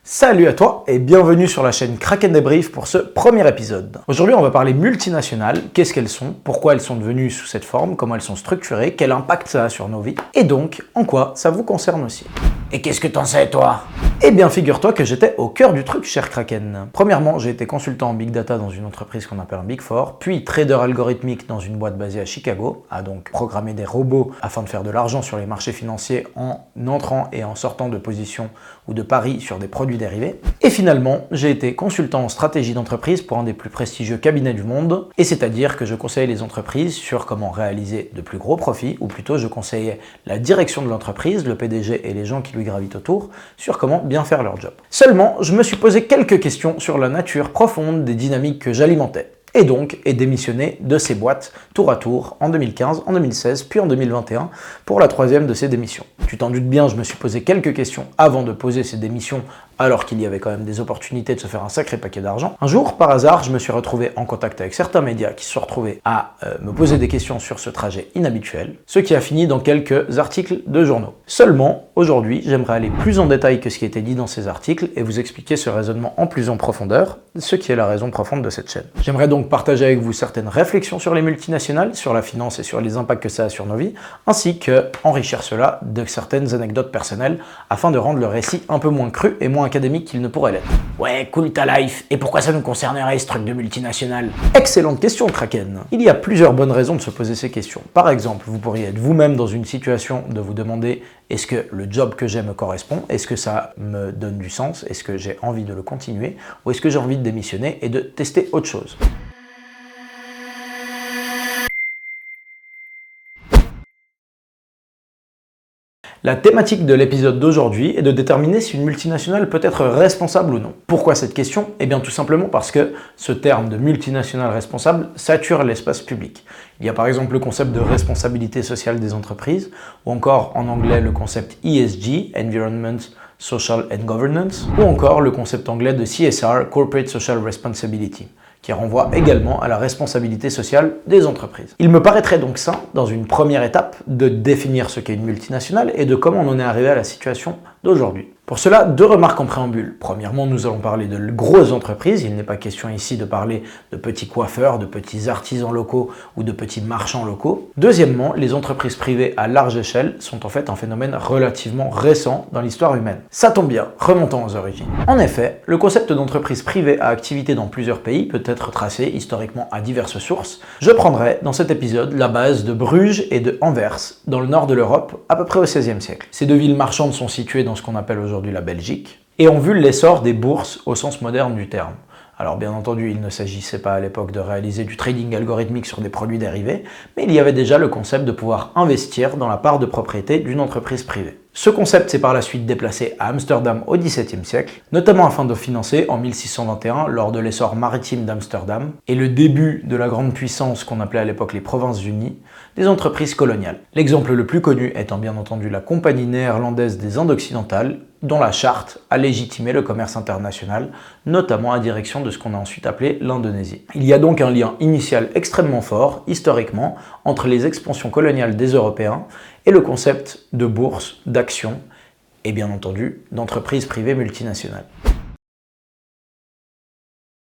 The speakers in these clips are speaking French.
Salut à toi et bienvenue sur la chaîne Kraken Débrief pour ce premier épisode. Aujourd'hui, on va parler multinationales, qu'est-ce qu'elles sont, pourquoi elles sont devenues sous cette forme, comment elles sont structurées, quel impact ça a sur nos vies, et donc en quoi ça vous concerne aussi. Et qu'est-ce que t'en sais, toi? Eh bien, figure-toi que j'étais au cœur du truc, cher Kraken. Premièrement, j'ai été consultant en Big Data dans une entreprise qu'on appelle un Big Four, puis trader algorithmique dans une boîte basée à Chicago, à donc programmer des robots afin de faire de l'argent sur les marchés financiers en entrant et en sortant de positions ou de paris sur des produits dérivés. Et finalement, j'ai été consultant en stratégie d'entreprise pour un des plus prestigieux cabinets du monde, et c'est-à-dire que je conseillais les entreprises sur comment réaliser de plus gros profits, ou plutôt je conseillais la direction de l'entreprise, le PDG et les gens qui lui gravitent autour, sur comment bien faire leur job. Seulement, je me suis posé quelques questions sur la nature profonde des dynamiques que j'alimentais. Et donc, ai démissionné de ces boîtes tour à tour en 2015, en 2016, puis en 2021 pour la troisième de ces démissions. Tu t'en doutes bien, je me suis posé quelques questions avant de poser ces démissions alors qu'il y avait quand même des opportunités de se faire un sacré paquet d'argent. Un jour, par hasard, je me suis retrouvé en contact avec certains médias qui se sont retrouvés à me poser des questions sur ce trajet inhabituel, ce qui a fini dans quelques articles de journaux. Seulement, aujourd'hui, j'aimerais aller plus en détail que ce qui était dit dans ces articles et vous expliquer ce raisonnement en plus en profondeur, ce qui est la raison profonde de cette chaîne. J'aimerais donc partager avec vous certaines réflexions sur les multinationales, sur la finance et sur les impacts que ça a sur nos vies, ainsi que enrichir cela de certaines anecdotes personnelles afin de rendre le récit un peu moins cru et moins académique qu'il ne pourrait l'être. Ouais, cool ta life. Et pourquoi ça nous concernerait ce truc de multinationale? Excellente question, Kraken. Il y a plusieurs bonnes raisons de se poser ces questions. Par exemple, vous pourriez être vous-même dans une situation de vous demander est-ce que le job que j'ai me correspond? Est-ce que ça me donne du sens? Est-ce que j'ai envie de le continuer? Ou est-ce que j'ai envie de démissionner et de tester autre chose? La thématique de l'épisode d'aujourd'hui est de déterminer si une multinationale peut être responsable ou non. Pourquoi cette question? Eh bien tout simplement parce que ce terme de multinationale responsable sature l'espace public. Il y a par exemple le concept de responsabilité sociale des entreprises, ou encore en anglais le concept ESG, Environment, Social and Governance, ou encore le concept anglais de CSR, Corporate Social Responsibility, qui renvoie également à la responsabilité sociale des entreprises. Il me paraîtrait donc sain, dans une première étape, de définir ce qu'est une multinationale et de comment on en est arrivé à la situation d'aujourd'hui. Pour cela, deux remarques en préambule. Premièrement, nous allons parler de grosses entreprises. Il n'est pas question ici de parler de petits coiffeurs, de petits artisans locaux ou de petits marchands locaux. Deuxièmement, les entreprises privées à large échelle sont en fait un phénomène relativement récent dans l'histoire humaine. Ça tombe bien, remontons aux origines. En effet, le concept d'entreprise privée à activité dans plusieurs pays peut être tracé historiquement à diverses sources. Je prendrai dans cet épisode la base de Bruges et de Anvers, dans le nord de l'Europe, à peu près au XVIe siècle. Ces deux villes marchandes sont situées dans ce qu'on appelle aujourd'hui la Belgique, et ont vu l'essor des bourses au sens moderne du terme. Alors bien entendu, il ne s'agissait pas à l'époque de réaliser du trading algorithmique sur des produits dérivés, mais il y avait déjà le concept de pouvoir investir dans la part de propriété d'une entreprise privée. Ce concept s'est par la suite déplacé à Amsterdam au XVIIe siècle, notamment afin de financer en 1621, lors de l'essor maritime d'Amsterdam, et le début de la grande puissance qu'on appelait à l'époque les Provinces-Unies, des entreprises coloniales. L'exemple le plus connu étant bien entendu la Compagnie néerlandaise des Indes occidentales, dont la charte a légitimé le commerce international, notamment à direction de ce qu'on a ensuite appelé l'Indonésie. Il y a donc un lien initial extrêmement fort, historiquement, entre les expansions coloniales des Européens et le concept de bourse, d'action et bien entendu d'entreprise privée multinationale.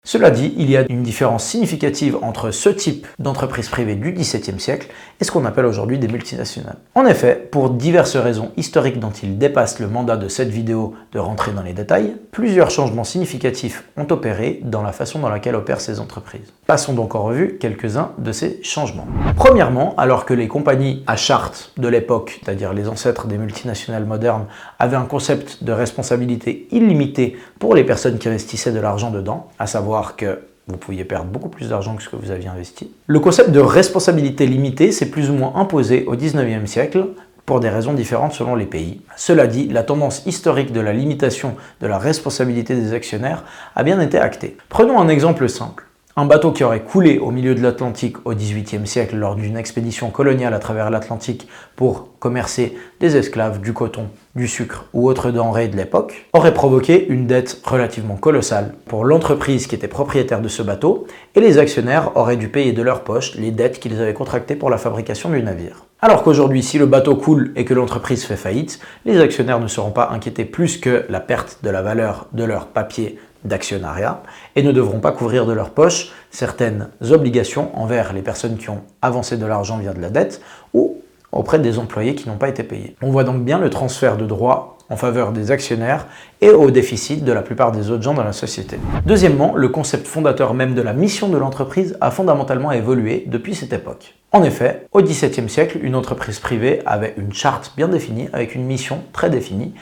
Cela dit, il y a une différence significative entre ce type d'entreprise privée du XVIIe siècle et ce qu'on appelle aujourd'hui des multinationales. En effet, pour diverses raisons historiques dont il dépasse le mandat de cette vidéo de rentrer dans les détails, plusieurs changements significatifs ont opéré dans la façon dans laquelle opèrent ces entreprises. Passons donc en revue quelques-uns de ces changements. Premièrement, alors que les compagnies à charte de l'époque, c'est-à-dire les ancêtres des multinationales modernes, avaient un concept de responsabilité illimitée pour les personnes qui investissaient de l'argent dedans, à savoir que vous pouviez perdre beaucoup plus d'argent que ce que vous aviez investi. Le concept de responsabilité limitée s'est plus ou moins imposé au XIXe siècle pour des raisons différentes selon les pays. Cela dit, la tendance historique de la limitation de la responsabilité des actionnaires a bien été actée. Prenons un exemple simple. Un bateau qui aurait coulé au milieu de l'Atlantique au XVIIIe siècle lors d'une expédition coloniale à travers l'Atlantique pour commercer des esclaves, du coton, du sucre ou autres denrées de l'époque, aurait provoqué une dette relativement colossale pour l'entreprise qui était propriétaire de ce bateau, et les actionnaires auraient dû payer de leur poche les dettes qu'ils avaient contractées pour la fabrication du navire. Alors qu'aujourd'hui, si le bateau coule et que l'entreprise fait faillite, les actionnaires ne seront pas inquiétés plus que la perte de la valeur de leur papier d'actionnariat et ne devront pas couvrir de leur poche certaines obligations envers les personnes qui ont avancé de l'argent via de la dette ou auprès des employés qui n'ont pas été payés. On voit donc bien le transfert de droits en faveur des actionnaires et au déficit de la plupart des autres gens dans la société. Deuxièmement, le concept fondateur même de la mission de l'entreprise a fondamentalement évolué depuis cette époque. En effet, au XVIIe siècle, une entreprise privée avait une charte bien définie, avec une mission très définie,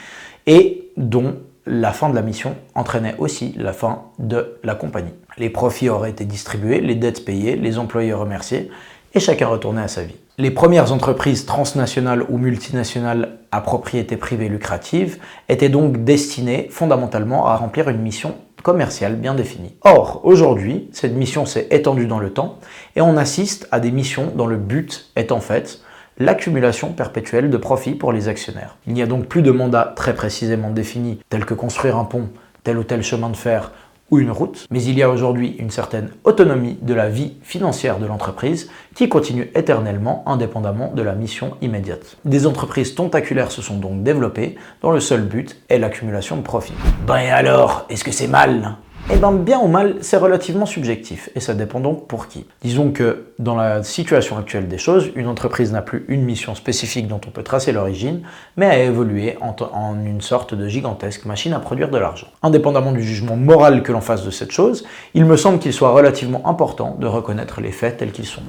et dont la fin de la mission entraînait aussi la fin de la compagnie. Les profits auraient été distribués, les dettes payées, les employés remerciés, et chacun retournait à sa vie. Les premières entreprises transnationales ou multinationales à propriété privée lucrative étaient donc destinées fondamentalement à remplir une mission commerciale bien définie. Or, aujourd'hui, cette mission s'est étendue dans le temps et on assiste à des missions dont le but est en fait l'accumulation perpétuelle de profits pour les actionnaires. Il n'y a donc plus de mandat très précisément défini, tel que construire un pont, tel ou tel chemin de fer ou une route, mais il y a aujourd'hui une certaine autonomie de la vie financière de l'entreprise qui continue éternellement indépendamment de la mission immédiate. Des entreprises tentaculaires se sont donc développées dont le seul but est l'accumulation de profits. Ben et alors, est-ce que c'est mal? Eh bien, bien ou mal, c'est relativement subjectif, et ça dépend donc pour qui. Disons que, dans la situation actuelle des choses, une entreprise n'a plus une mission spécifique dont on peut tracer l'origine, mais a évolué en une sorte de gigantesque machine à produire de l'argent. Indépendamment du jugement moral que l'on fasse de cette chose, il me semble qu'il soit relativement important de reconnaître les faits tels qu'ils sont.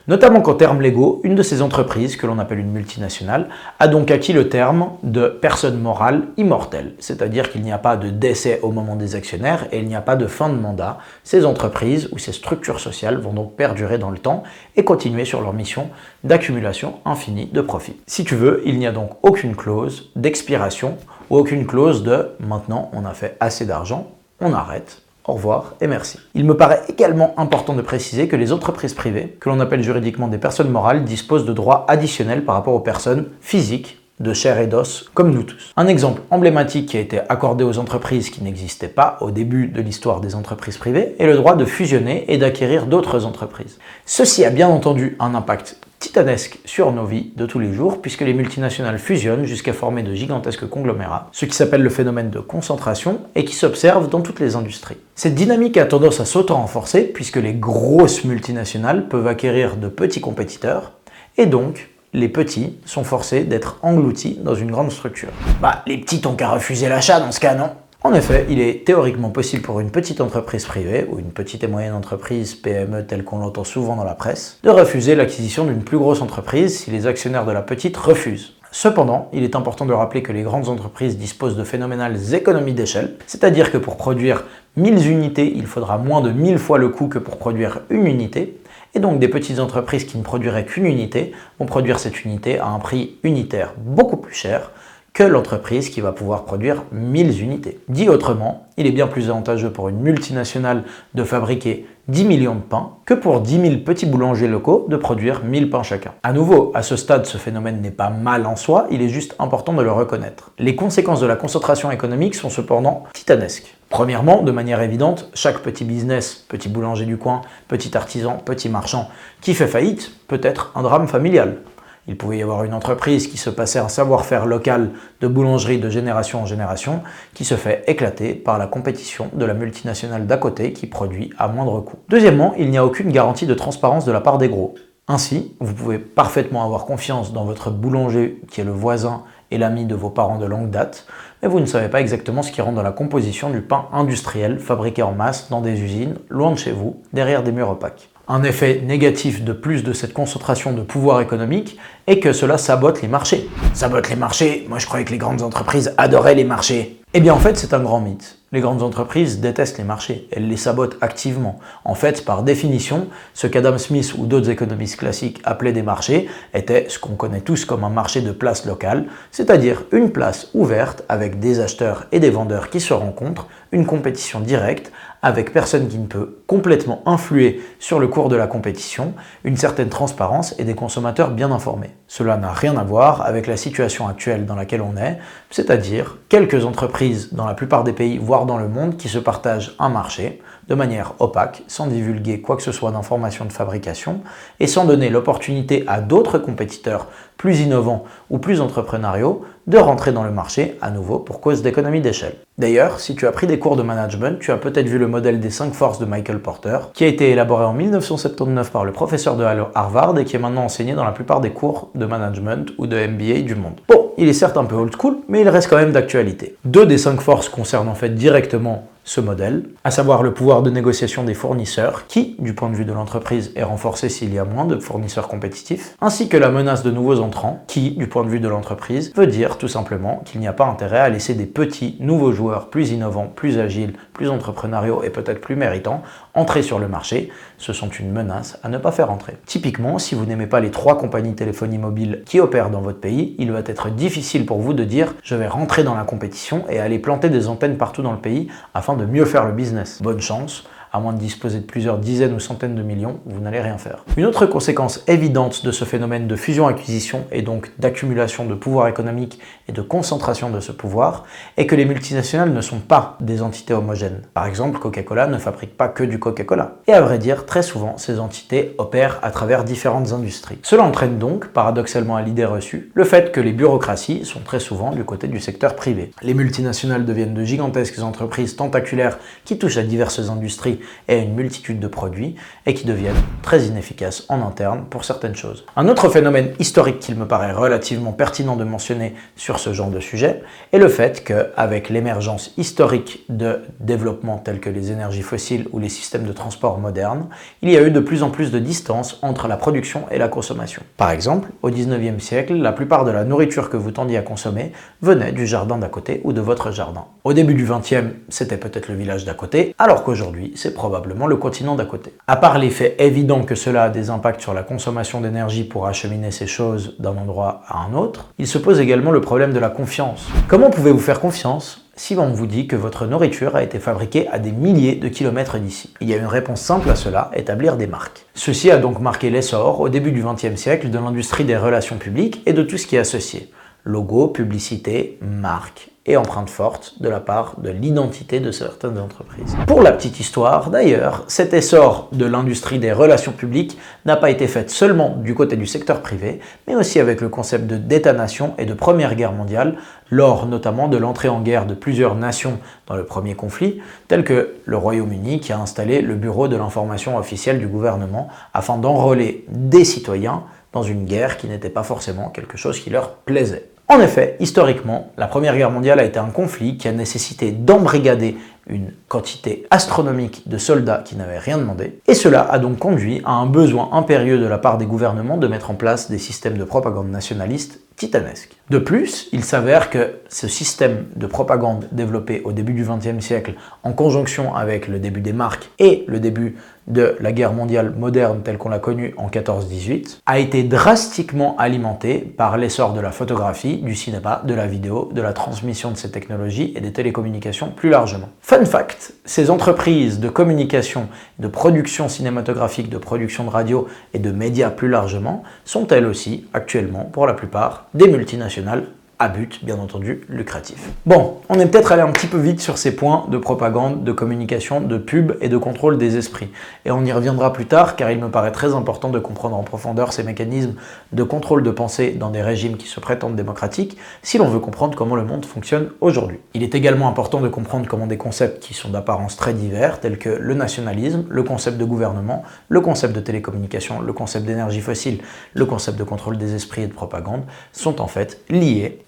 Notamment qu'en termes légaux, une de ces entreprises, que l'on appelle une multinationale, a donc acquis le terme de personne morale immortelle, c'est-à-dire qu'il n'y a pas de décès au moment des actionnaires et il n'y a pas de fin de mandat. Ces entreprises ou ces structures sociales vont donc perdurer dans le temps et continuer sur leur mission d'accumulation infinie de profits. Si tu veux, il n'y a donc aucune clause d'expiration ou aucune clause de « maintenant on a fait assez d'argent, on arrête ». Au revoir et merci. Il me paraît également important de préciser que les entreprises privées, que l'on appelle juridiquement des personnes morales, disposent de droits additionnels par rapport aux personnes physiques, de chair et d'os, comme nous tous. Un exemple emblématique qui a été accordé aux entreprises qui n'existaient pas au début de l'histoire des entreprises privées est le droit de fusionner et d'acquérir d'autres entreprises. Ceci a bien entendu un impact titanesque sur nos vies de tous les jours, puisque les multinationales fusionnent jusqu'à former de gigantesques conglomérats, ce qui s'appelle le phénomène de concentration et qui s'observe dans toutes les industries. Cette dynamique a tendance à s'auto-renforcer, puisque les grosses multinationales peuvent acquérir de petits compétiteurs, et donc les petits sont forcés d'être engloutis dans une grande structure. Bah, les petits ont qu'à refuser l'achat dans ce cas, non? En effet, il est théoriquement possible pour une petite entreprise privée, ou une petite et moyenne entreprise PME telle qu'on l'entend souvent dans la presse, de refuser l'acquisition d'une plus grosse entreprise si les actionnaires de la petite refusent. Cependant, il est important de rappeler que les grandes entreprises disposent de phénoménales économies d'échelle, c'est-à-dire que pour produire 1000 unités, il faudra moins de 1000 fois le coût que pour produire une unité, et donc des petites entreprises qui ne produiraient qu'une unité vont produire cette unité à un prix unitaire beaucoup plus cher que l'entreprise qui va pouvoir produire 1000 unités. Dit autrement, il est bien plus avantageux pour une multinationale de fabriquer 10 millions de pains que pour 10 000 petits boulangers locaux de produire 1000 pains chacun. À nouveau, à ce stade, ce phénomène n'est pas mal en soi, il est juste important de le reconnaître. Les conséquences de la concentration économique sont cependant titanesques. Premièrement, de manière évidente, chaque petit business, petit boulanger du coin, petit artisan, petit marchand qui fait faillite peut être un drame familial. Il pouvait y avoir une entreprise qui se passait un savoir-faire local de boulangerie de génération en génération qui se fait éclater par la compétition de la multinationale d'à côté qui produit à moindre coût. Deuxièmement, il n'y a aucune garantie de transparence de la part des gros. Ainsi, vous pouvez parfaitement avoir confiance dans votre boulanger qui est le voisin et l'ami de vos parents de longue date, mais vous ne savez pas exactement ce qui rentre dans la composition du pain industriel fabriqué en masse dans des usines, loin de chez vous, derrière des murs opaques. Un effet négatif de plus de cette concentration de pouvoir économique est que cela sabote les marchés. Sabote les marchés? Moi je croyais que les grandes entreprises adoraient les marchés. Eh bien en fait c'est un grand mythe. Les grandes entreprises détestent les marchés, elles les sabotent activement. En fait, par définition, ce qu'Adam Smith ou d'autres économistes classiques appelaient des marchés était ce qu'on connaît tous comme un marché de place locale, c'est-à-dire une place ouverte avec des acheteurs et des vendeurs qui se rencontrent, une compétition directe, avec personne qui ne peut complètement influer sur le cours de la compétition, une certaine transparence et des consommateurs bien informés. Cela n'a rien à voir avec la situation actuelle dans laquelle on est, c'est-à-dire quelques entreprises dans la plupart des pays, voire dans le monde, qui se partagent un marché de manière opaque, sans divulguer quoi que ce soit d'informations de fabrication et sans donner l'opportunité à d'autres compétiteurs plus innovants ou plus entrepreneuriaux de rentrer dans le marché à nouveau pour cause d'économie d'échelle. D'ailleurs, si tu as pris des cours de management, tu as peut-être vu le modèle des 5 forces de Michael Porter, qui a été élaboré en 1979 par le professeur de Harvard et qui est maintenant enseigné dans la plupart des cours de management ou de MBA du monde. Bon, il est certes un peu old school, mais il reste quand même d'actualité. 2 des 5 forces concernent en fait directement ce modèle, à savoir le pouvoir de négociation des fournisseurs, qui, du point de vue de l'entreprise, est renforcé s'il y a moins de fournisseurs compétitifs, ainsi que la menace de nouveaux entrants, qui, du point de vue de l'entreprise, veut dire tout simplement qu'il n'y a pas intérêt à laisser des petits, nouveaux joueurs plus innovants, plus agiles, plus entrepreneuriaux et peut-être plus méritants entrer sur le marché. Ce sont une menace à ne pas faire entrer. Typiquement, si vous n'aimez pas les 3 compagnies de téléphonie mobile qui opèrent dans votre pays, il va être difficile pour vous de dire « je vais rentrer dans la compétition et aller planter des antennes partout dans le pays afin de mieux faire le business ». Bonne chance. À moins de disposer de plusieurs dizaines ou centaines de millions, vous n'allez rien faire. Une autre conséquence évidente de ce phénomène de fusion-acquisition et donc d'accumulation de pouvoir économique et de concentration de ce pouvoir est que les multinationales ne sont pas des entités homogènes. Par exemple, Coca-Cola ne fabrique pas que du Coca-Cola. Et à vrai dire, très souvent, ces entités opèrent à travers différentes industries. Cela entraîne donc, paradoxalement à l'idée reçue, le fait que les bureaucraties sont très souvent du côté du secteur privé. Les multinationales deviennent de gigantesques entreprises tentaculaires qui touchent à diverses industries et à une multitude de produits et qui deviennent très inefficaces en interne pour certaines choses. Un autre phénomène historique qu'il me paraît relativement pertinent de mentionner sur ce genre de sujet est le fait qu'avec l'émergence historique de développements tels que les énergies fossiles ou les systèmes de transport modernes, il y a eu de plus en plus de distance entre la production et la consommation. Par exemple, au 19e siècle, la plupart de la nourriture que vous tendiez à consommer venait du jardin d'à côté ou de votre jardin. Au début du 20e, c'était peut-être le village d'à côté, alors qu'aujourd'hui, c'est probablement le continent d'à côté. À part l'effet évident que cela a des impacts sur la consommation d'énergie pour acheminer ces choses d'un endroit à un autre, il se pose également le problème de la confiance. Comment pouvez-vous faire confiance si on vous dit que votre nourriture a été fabriquée à des milliers de kilomètres d'ici? Il y a une réponse simple à cela, établir des marques. Ceci a donc marqué l'essor, au début du XXe siècle, de l'industrie des relations publiques et de tout ce qui est associé. Logo, publicité, marque et empreinte forte de la part de l'identité de certaines entreprises. Pour la petite histoire, d'ailleurs, cet essor de l'industrie des relations publiques n'a pas été fait seulement du côté du secteur privé, mais aussi avec le concept d'État-nation et de Première Guerre mondiale, lors notamment de l'entrée en guerre de plusieurs nations dans le premier conflit, tel que le Royaume-Uni qui a installé le Bureau de l'information officielle du gouvernement afin d'enrôler des citoyens dans une guerre qui n'était pas forcément quelque chose qui leur plaisait. En effet, historiquement, la Première Guerre mondiale a été un conflit qui a nécessité d'embrigader une quantité astronomique de soldats qui n'avaient rien demandé, et cela a donc conduit à un besoin impérieux de la part des gouvernements de mettre en place des systèmes de propagande nationaliste titanesques. De plus, il s'avère que ce système de propagande développé au début du XXe siècle, en conjonction avec le début des marques et le début de la guerre mondiale moderne telle qu'on l'a connue en 14-18, a été drastiquement alimenté par l'essor de la photographie, du cinéma, de la vidéo, de la transmission de ces technologies et des télécommunications plus largement. Fun fact, ces entreprises de communication, de production cinématographique, de production de radio et de médias plus largement sont elles aussi, actuellement, pour la plupart, des multinationales à but, bien entendu, lucratif. Bon, on est peut-être allé un petit peu vite sur ces points de propagande, de communication, de pub et de contrôle des esprits. Et on y reviendra plus tard, car il me paraît très important de comprendre en profondeur ces mécanismes de contrôle de pensée dans des régimes qui se prétendent démocratiques, si l'on veut comprendre comment le monde fonctionne aujourd'hui. Il est également important de comprendre comment des concepts qui sont d'apparence très divers, tels que le nationalisme, le concept de gouvernement, le concept de télécommunication, le concept d'énergie fossile, le concept de contrôle des esprits et de propagande, sont en fait liés.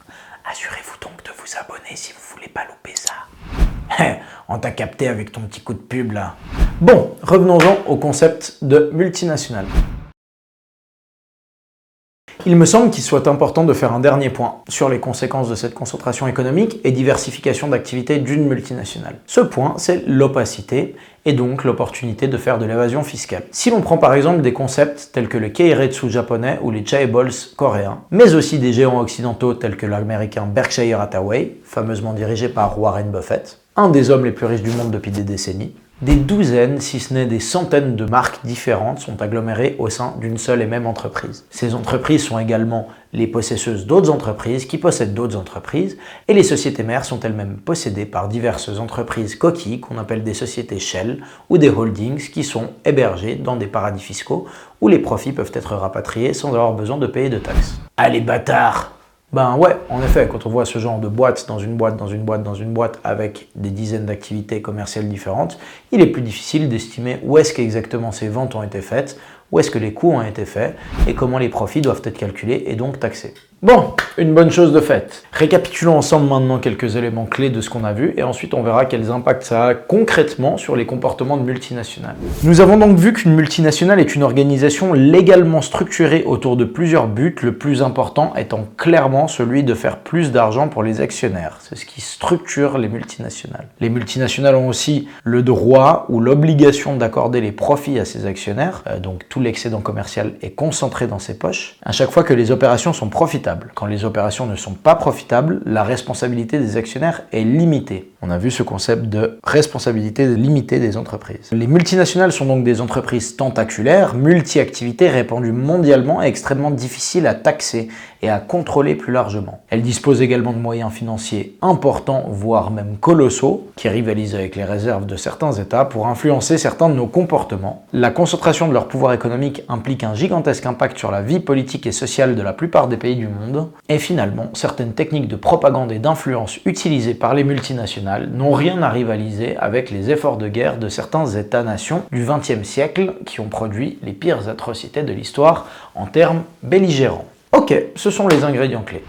Assurez-vous donc de vous abonner si vous voulez pas louper ça. On t'a capté avec ton petit coup de pub là. Bon, revenons-en au concept de multinationale. Il me semble qu'il soit important de faire un dernier point sur les conséquences de cette concentration économique et diversification d'activités d'une multinationale. Ce point, c'est l'opacité et donc l'opportunité de faire de l'évasion fiscale. Si l'on prend par exemple des concepts tels que le keiretsu japonais ou les chaebols coréens, mais aussi des géants occidentaux tels que l'américain Berkshire Hathaway, fameusement dirigé par Warren Buffett, un des hommes les plus riches du monde depuis des décennies, Des douzaines, si ce n'est des centaines de marques différentes sont agglomérées au sein d'une seule et même entreprise. Ces entreprises sont également les possesseuses d'autres entreprises qui possèdent d'autres entreprises, et les sociétés mères sont elles-mêmes possédées par diverses entreprises coquilles qu'on appelle des sociétés shell ou des holdings qui sont hébergées dans des paradis fiscaux où les profits peuvent être rapatriés sans avoir besoin de payer de taxes. Allez, bâtard! Ben ouais, en effet, quand on voit ce genre de boîte dans une boîte, dans une boîte, dans une boîte avec des dizaines d'activités commerciales différentes, il est plus difficile d'estimer où est-ce qu'exactement ces ventes ont été faites, où est-ce que les coûts ont été faits et comment les profits doivent être calculés et donc taxés. Bon, une bonne chose de faite. Récapitulons ensemble maintenant quelques éléments clés de ce qu'on a vu et ensuite on verra quels impacts ça a concrètement sur les comportements de multinationales. Nous avons donc vu qu'une multinationale est une organisation légalement structurée autour de plusieurs buts, le plus important étant clairement celui de faire plus d'argent pour les actionnaires. C'est ce qui structure les multinationales. Les multinationales ont aussi le droit ou l'obligation d'accorder les profits à ses actionnaires, donc tout l'excédent commercial est concentré dans ses poches, à chaque fois que les opérations sont profitables. Quand les opérations ne sont pas profitables, la responsabilité des actionnaires est limitée. On a vu ce concept de responsabilité limitée des entreprises. Les multinationales sont donc des entreprises tentaculaires, multi-activités répandues mondialement et extrêmement difficiles à taxer et à contrôler plus largement. Elles disposent également de moyens financiers importants, voire même colossaux, qui rivalisent avec les réserves de certains États pour influencer certains de nos comportements. La concentration de leur pouvoir économique implique un gigantesque impact sur la vie politique et sociale de la plupart des pays du monde. Et finalement, certaines techniques de propagande et d'influence utilisées par les multinationales n'ont rien à rivaliser avec les efforts de guerre de certains États-nations du XXe siècle qui ont produit les pires atrocités de l'histoire en termes belligérants. Ok, ce sont les ingrédients clés.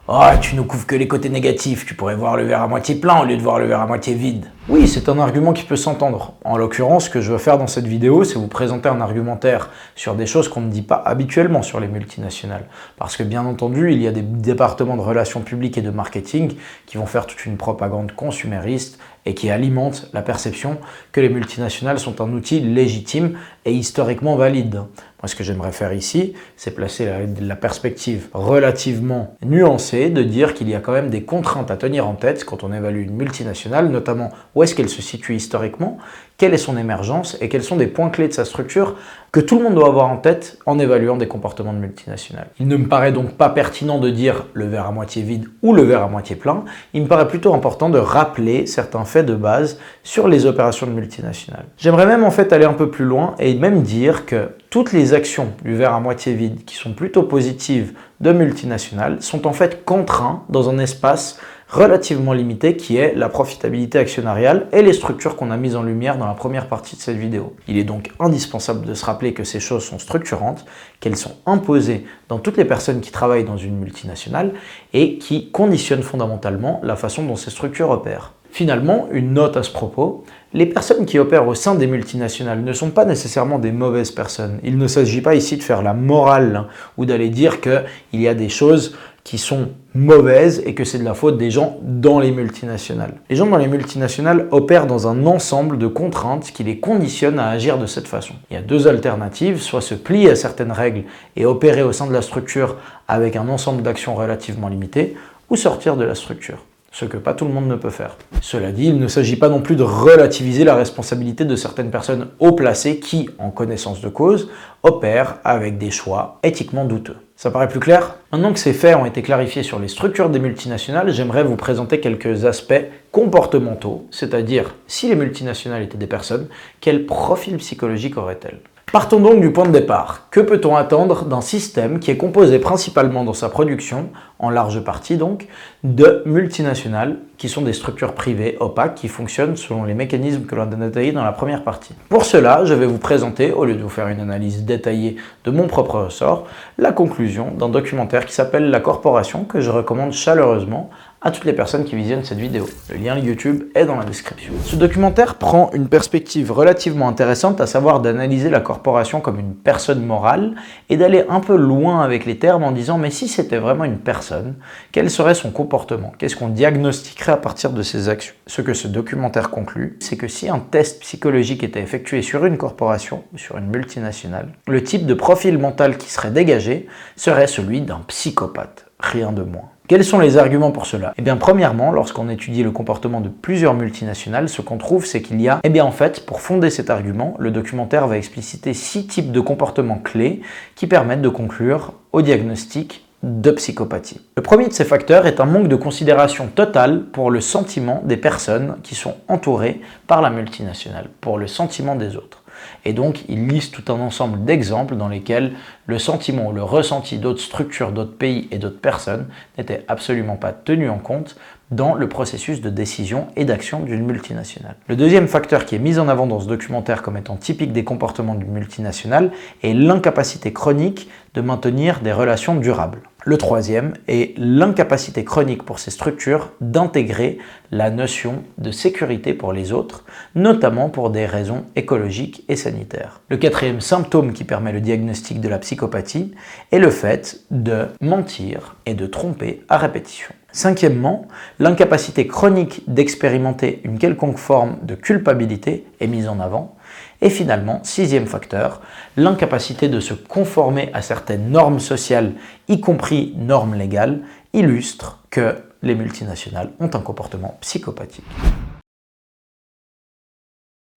Oh, tu nous couvres que les côtés négatifs, tu pourrais voir le verre à moitié plein au lieu de voir le verre à moitié vide. Oui, c'est un argument qui peut s'entendre. En l'occurrence, ce que je veux faire dans cette vidéo, c'est vous présenter un argumentaire sur des choses qu'on ne dit pas habituellement sur les multinationales. Parce que bien entendu, il y a des départements de relations publiques et de marketing qui vont faire toute une propagande consumériste et qui alimentent la perception que les multinationales sont un outil légitime et historiquement valide. Moi, ce que j'aimerais faire ici, c'est placer la perspective relativement nuancée de dire qu'il y a quand même des contraintes à tenir en tête quand on évalue une multinationale, notamment où est-ce qu'elle se situe historiquement, quelle est son émergence et quels sont des points clés de sa structure que tout le monde doit avoir en tête en évaluant des comportements de multinationales. Il ne me paraît donc pas pertinent de dire le verre à moitié vide ou le verre à moitié plein, il me paraît plutôt important de rappeler certains faits de base sur les opérations de multinationales. J'aimerais même en fait aller un peu plus loin et même dire que toutes les actions du verre à moitié vide qui sont plutôt positives de multinationales sont en fait contraintes dans un espace relativement limité qui est la profitabilité actionnariale et les structures qu'on a mises en lumière dans la première partie de cette vidéo. Il est donc indispensable de se rappeler que ces choses sont structurantes, qu'elles sont imposées dans toutes les personnes qui travaillent dans une multinationale et qui conditionnent fondamentalement la façon dont ces structures opèrent. Finalement, une note à ce propos, les personnes qui opèrent au sein des multinationales ne sont pas nécessairement des mauvaises personnes. Il ne s'agit pas ici de faire la morale ou d'aller dire qu'il y a des choses qui sont mauvaises et que c'est de la faute des gens dans les multinationales. Les gens dans les multinationales opèrent dans un ensemble de contraintes qui les conditionnent à agir de cette façon. Il y a deux alternatives, soit se plier à certaines règles et opérer au sein de la structure avec un ensemble d'actions relativement limitées, ou sortir de la structure. Ce que pas tout le monde ne peut faire. Cela dit, il ne s'agit pas non plus de relativiser la responsabilité de certaines personnes haut placées qui, en connaissance de cause, opèrent avec des choix éthiquement douteux. Ça paraît plus clair? Maintenant que ces faits ont été clarifiés sur les structures des multinationales, j'aimerais vous présenter quelques aspects comportementaux, c'est-à-dire, si les multinationales étaient des personnes, quel profil psychologique auraient-elles? Partons donc du point de départ. Que peut-on attendre d'un système qui est composé principalement dans sa production, en large partie donc, de multinationales qui sont des structures privées opaques qui fonctionnent selon les mécanismes que l'on a détaillés dans la première partie. Pour cela, je vais vous présenter, au lieu de vous faire une analyse détaillée de mon propre ressort, la conclusion d'un documentaire qui s'appelle La Corporation, que je recommande chaleureusement à toutes les personnes qui visionnent cette vidéo. Le lien YouTube est dans la description. Ce documentaire prend une perspective relativement intéressante, à savoir d'analyser la corporation comme une personne morale et d'aller un peu loin avec les termes en disant mais si c'était vraiment une personne, quel serait son comportement? Qu'est-ce qu'on diagnostiquerait à partir de ses actions? Ce que ce documentaire conclut, c'est que si un test psychologique était effectué sur une corporation ou sur une multinationale, le type de profil mental qui serait dégagé serait celui d'un psychopathe. Rien de moins. Quels sont les arguments pour cela? Eh bien, premièrement, lorsqu'on étudie le comportement de plusieurs multinationales, ce qu'on trouve, c'est qu'il y a, en fait, pour fonder cet argument, le documentaire va expliciter 6 types de comportements clés qui permettent de conclure au diagnostic de psychopathie. Le premier de ces facteurs est un manque de considération totale pour le sentiment des personnes qui sont entourées par la multinationale, pour le sentiment des autres. Et donc, il liste tout un ensemble d'exemples dans lesquels le sentiment ou le ressenti d'autres structures, d'autres pays et d'autres personnes n'était absolument pas tenu en compte dans le processus de décision et d'action d'une multinationale. Le deuxième facteur qui est mis en avant dans ce documentaire comme étant typique des comportements d'une multinationale est l'incapacité chronique de maintenir des relations durables. Le troisième est l'incapacité chronique pour ces structures d'intégrer la notion de sécurité pour les autres, notamment pour des raisons écologiques et sanitaires. Le quatrième symptôme qui permet le diagnostic de la psychopathie est le fait de mentir et de tromper à répétition. Cinquièmement, l'incapacité chronique d'expérimenter une quelconque forme de culpabilité est mise en avant. Et finalement, sixième facteur, l'incapacité de se conformer à certaines normes sociales, y compris normes légales, illustre que les multinationales ont un comportement psychopathique.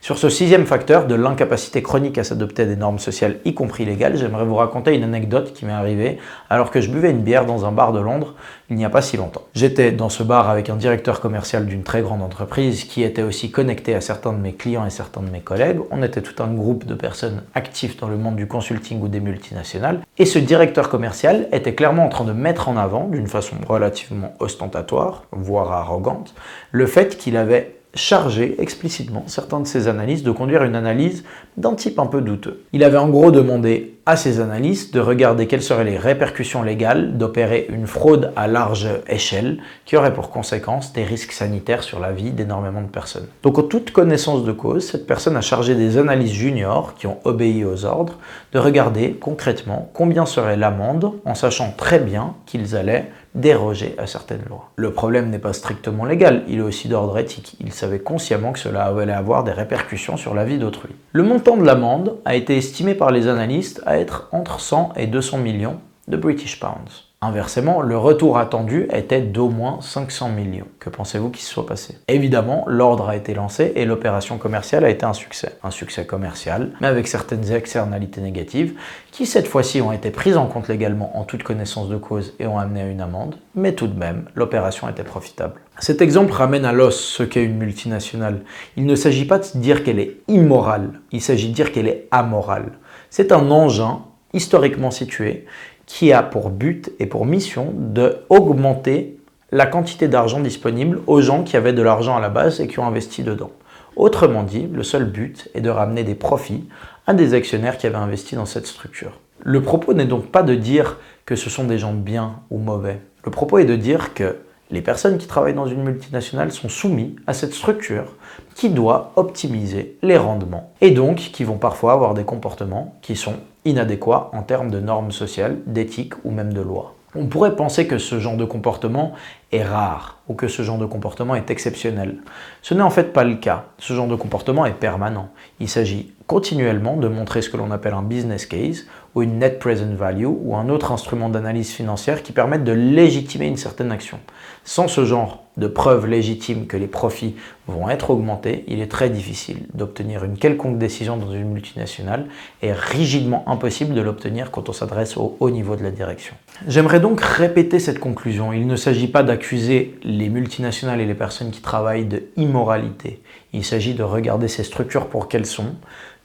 Sur ce sixième facteur de l'incapacité chronique à s'adapter à des normes sociales, y compris légales, j'aimerais vous raconter une anecdote qui m'est arrivée alors que je buvais une bière dans un bar de Londres il n'y a pas si longtemps. J'étais dans ce bar avec un directeur commercial d'une très grande entreprise qui était aussi connecté à certains de mes clients et certains de mes collègues. On était tout un groupe de personnes actives dans le monde du consulting ou des multinationales. Et ce directeur commercial était clairement en train de mettre en avant, d'une façon relativement ostentatoire, voire arrogante, le fait qu'il avait chargé explicitement certains de ses analystes de conduire une analyse d'un type un peu douteux. Il avait en gros demandé à ses analystes de regarder quelles seraient les répercussions légales d'opérer une fraude à large échelle qui aurait pour conséquence des risques sanitaires sur la vie d'énormément de personnes. Donc en toute connaissance de cause, cette personne a chargé des analystes juniors qui ont obéi aux ordres de regarder concrètement combien serait l'amende en sachant très bien qu'ils allaient déroger à certaines lois. Le problème n'est pas strictement légal, il est aussi d'ordre éthique. Il savait consciemment que cela allait avoir des répercussions sur la vie d'autrui. Le montant de l'amende a été estimé par les analystes à être entre 100 et 200 millions de British Pounds. Inversement, le retour attendu était d'au moins 500 millions. Que pensez-vous qu'il se soit passé? Évidemment, l'ordre a été lancé et l'opération commerciale a été un succès. Un succès commercial, mais avec certaines externalités négatives qui cette fois-ci ont été prises en compte légalement en toute connaissance de cause et ont amené à une amende, mais tout de même, l'opération était profitable. Cet exemple ramène à l'os ce qu'est une multinationale. Il ne s'agit pas de dire qu'elle est immorale, il s'agit de dire qu'elle est amorale. C'est un engin historiquement situé qui a pour but et pour mission d'augmenter la quantité d'argent disponible aux gens qui avaient de l'argent à la base et qui ont investi dedans. Autrement dit, le seul but est de ramener des profits à des actionnaires qui avaient investi dans cette structure. Le propos n'est donc pas de dire que ce sont des gens bien ou mauvais. Le propos est de dire que les personnes qui travaillent dans une multinationale sont soumises à cette structure qui doit optimiser les rendements et donc qui vont parfois avoir des comportements qui sont inadéquats en termes de normes sociales, d'éthique ou même de loi. On pourrait penser que ce genre de comportement est rare ou que ce genre de comportement est exceptionnel. Ce n'est en fait pas le cas. Ce genre de comportement est permanent. Il s'agit continuellement de montrer ce que l'on appelle un business case ou une net present value ou un autre instrument d'analyse financière qui permettent de légitimer une certaine action. Sans ce genre de preuves légitimes que les profits vont être augmentés, il est très difficile d'obtenir une quelconque décision dans une multinationale et rigidement impossible de l'obtenir quand on s'adresse au haut niveau de la direction. J'aimerais donc répéter cette conclusion. Il ne s'agit pas d'accuser les multinationales et les personnes qui travaillent de immoralité. Il s'agit de regarder ces structures pour qu'elles sont,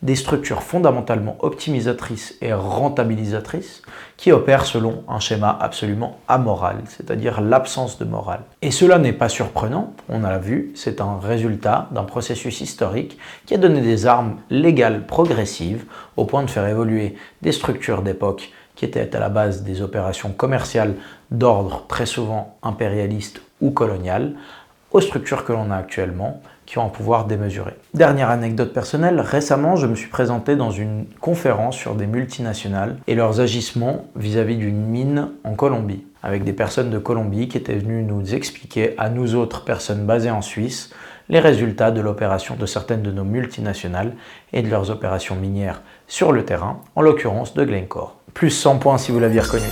des structures fondamentalement optimisatrices et rentabilisatrices qui opèrent selon un schéma absolument amoral, c'est-à-dire l'absence de morale. Et cela n'est pas surprenant, on l'a vu, c'est un résultat d'un processus historique qui a donné des armes légales progressives au point de faire évoluer des structures d'époque qui étaient à la base des opérations commerciales d'ordre très souvent impérialiste ou colonial, aux structures que l'on a actuellement, qui ont un pouvoir démesuré. Dernière anecdote personnelle, récemment je me suis présenté dans une conférence sur des multinationales et leurs agissements vis-à-vis d'une mine en Colombie, avec des personnes de Colombie qui étaient venues nous expliquer à nous autres personnes basées en Suisse les résultats de l'opération de certaines de nos multinationales et de leurs opérations minières sur le terrain, en l'occurrence de Glencore. Plus 100 points si vous l'aviez reconnu.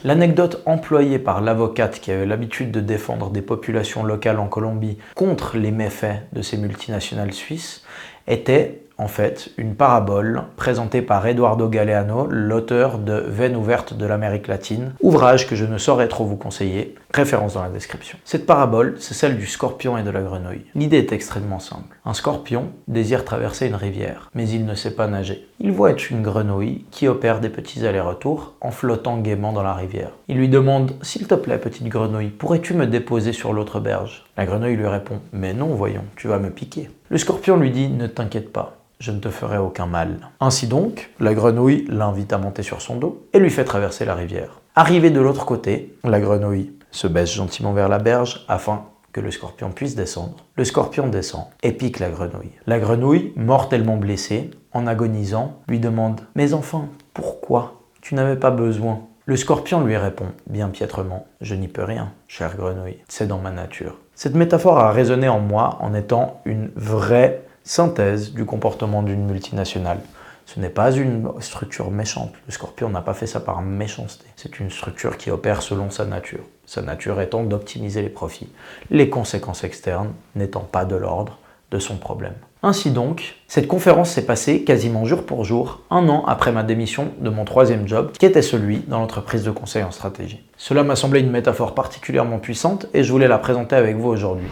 L'anecdote employée par l'avocate qui avait l'habitude de défendre des populations locales en Colombie contre les méfaits de ces multinationales suisses était en fait une parabole présentée par Eduardo Galeano, l'auteur de Veine ouverte de l'Amérique latine, ouvrage que je ne saurais trop vous conseiller, référence dans la description. Cette parabole, c'est celle du scorpion et de la grenouille. L'idée est extrêmement simple. Un scorpion désire traverser une rivière, mais il ne sait pas nager. Il voit une grenouille qui opère des petits allers-retours en flottant gaiement dans la rivière. Il lui demande « S'il te plaît, petite grenouille, pourrais-tu me déposer sur l'autre berge ?» La grenouille lui répond « Mais non, voyons, tu vas me piquer. » Le scorpion lui dit « Ne t'inquiète pas. Je ne te ferai aucun mal. » Ainsi donc, la grenouille l'invite à monter sur son dos et lui fait traverser la rivière. Arrivé de l'autre côté, la grenouille se baisse gentiment vers la berge afin que le scorpion puisse descendre. Le scorpion descend et pique la grenouille. La grenouille, mortellement blessée, en agonisant, lui demande « Mais enfin, pourquoi? Tu n'avais pas besoin. » Le scorpion lui répond, bien piètrement « Je n'y peux rien, chère grenouille, c'est dans ma nature. » Cette métaphore a résonné en moi en étant une vraie synthèse du comportement d'une multinationale. Ce n'est pas une structure méchante. Le scorpion n'a pas fait ça par méchanceté. C'est une structure qui opère selon sa nature. Sa nature étant d'optimiser les profits, les conséquences externes n'étant pas de l'ordre de son problème. Ainsi donc, cette conférence s'est passée quasiment jour pour jour, 1 an après ma démission de mon 3e job, qui était celui dans l'entreprise de conseil en stratégie. Cela m'a semblé une métaphore particulièrement puissante et je voulais la présenter avec vous aujourd'hui.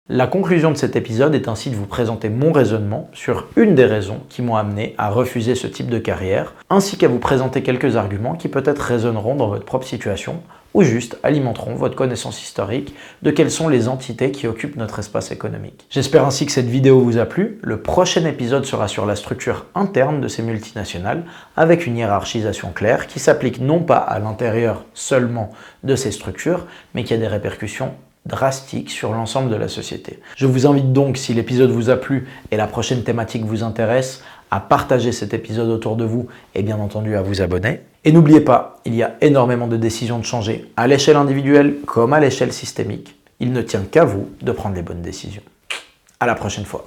La conclusion de cet épisode est ainsi de vous présenter mon raisonnement sur une des raisons qui m'ont amené à refuser ce type de carrière, ainsi qu'à vous présenter quelques arguments qui peut-être résonneront dans votre propre situation ou juste alimenteront votre connaissance historique de quelles sont les entités qui occupent notre espace économique. J'espère ainsi que cette vidéo vous a plu. Le prochain épisode sera sur la structure interne de ces multinationales avec une hiérarchisation claire qui s'applique non pas à l'intérieur seulement de ces structures, mais qui a des répercussions drastique sur l'ensemble de la société. Je vous invite donc, si l'épisode vous a plu et la prochaine thématique vous intéresse, à partager cet épisode autour de vous et bien entendu à vous abonner. Et n'oubliez pas, il y a énormément de décisions de changer à l'échelle individuelle comme à l'échelle systémique. Il ne tient qu'à vous de prendre les bonnes décisions. À la prochaine fois.